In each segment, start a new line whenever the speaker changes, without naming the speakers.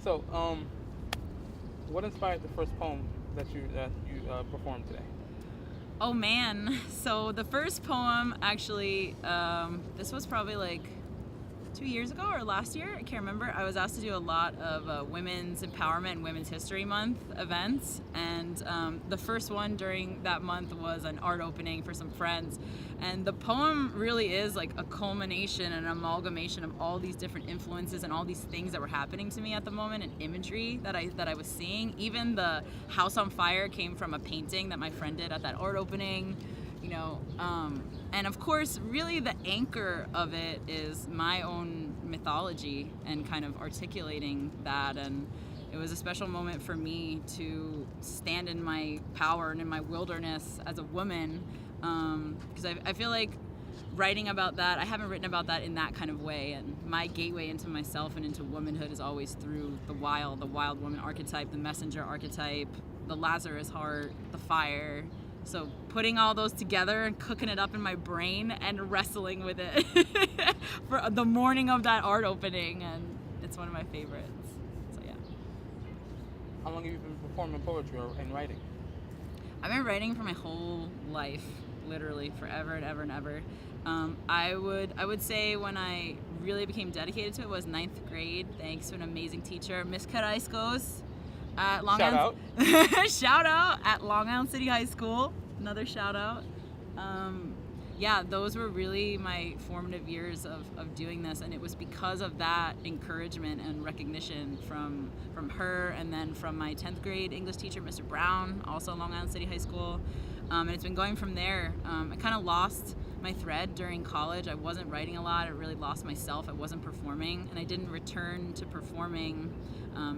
So, what inspired the first poem that you performed today?
Oh man, so the first poem actually, this was probably like 2 years ago or last year, I can't remember. I was asked to do a lot of Women's Empowerment and Women's History Month events, and the first one during that month was an art opening for some friends. And the poem really is like a culmination and an amalgamation of all these different influences and all these things that were happening to me at the moment, and imagery that I was seeing. Even the house on fire came from a painting that my friend did at that art opening. And of course, really the anchor of it is my own mythology and kind of articulating that. And it was a special moment for me to stand in my power and in my wilderness as a woman, because I feel like writing about that, I haven't written about that in that kind of way. And my gateway into myself and into womanhood is always through the wild woman archetype, the messenger archetype, the Lazarus heart, the fire. So putting all those together and cooking it up in my brain and wrestling with it for the morning of that art opening, and it's one of my favorites. So yeah.
How long have you been performing poetry and writing?
I've been writing for my whole life, literally forever and ever and ever. I would say when I really became dedicated to it was 9th grade, thanks to an amazing teacher, Miss Caraiskos. At Long
Shout
Island, out. Shout out at Long Island City High School. Another shout out. Yeah, those were really my formative years of doing this, and it was because of that encouragement and recognition from her, and then from my 10th grade English teacher, Mr. Brown, also Long Island City High School. And it's been going from there. I kind of lost my thread during college. I wasn't writing a lot. I really lost myself. I wasn't performing, and I didn't return to performing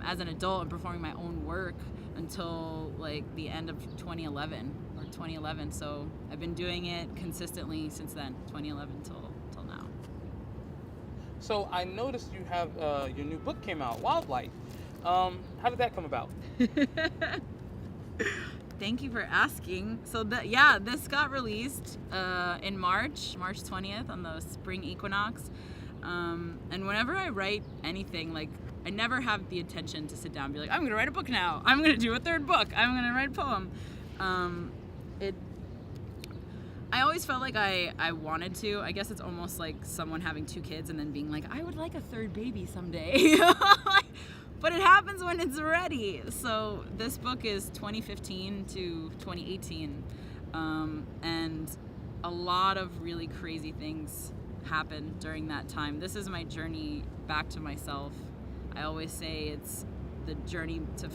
as an adult and performing my own work until like the end of 2011. So I've been doing it consistently since then, 2011 till now.
So I noticed you have your new book came out, WILDLIGHT. How did that come about?
Thank you for asking. So this got released in March 20th on the spring equinox. And whenever I write anything, like I never have the intention to sit down and be like, I'm gonna write a book now. I'm gonna do a third book. I'm gonna write a poem. I always felt like I wanted to. I guess it's almost like someone having 2 kids and then being like, I would like a third baby someday. But it happens when it's ready. So this book is 2015 to 2018. And a lot of really crazy things happened during that time. This is my journey back to myself. I always say it's the journey to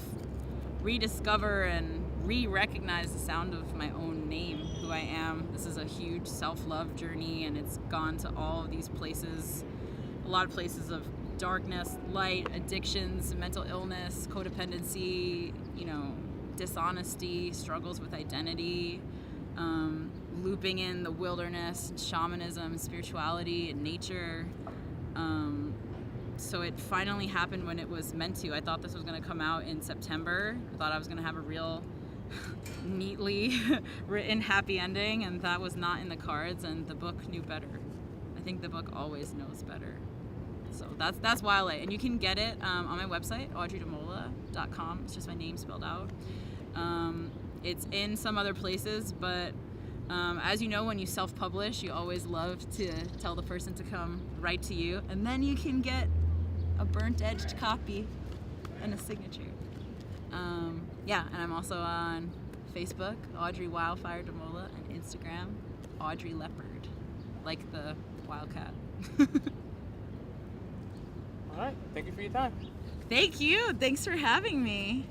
rediscover and re-recognize the sound of my own name, who I am. This is a huge self-love journey, and it's gone to all of these places, a lot of places of darkness, light, addictions, mental illness, codependency, dishonesty, struggles with identity, looping in the wilderness, shamanism, spirituality, and nature. So it finally happened when it was meant to. I thought this was going to come out in September. I thought I was going to have a real neatly written happy ending, and that was not in the cards, and the book knew better. I think the book always knows better. So that's WILDLIGHT, and you can get it on my website, audreydimola.com. It's just my name spelled out. It's in some other places, but as you know, when you self-publish, you always love to tell the person to come write to you, and then you can get a burnt-edged copy and a signature. And I'm also on Facebook, Audrey Wildfire Dimola, and Instagram, Audrey Leopard, like the wildcat.
All right. Thank you for your time.
Thank you. Thanks for having me.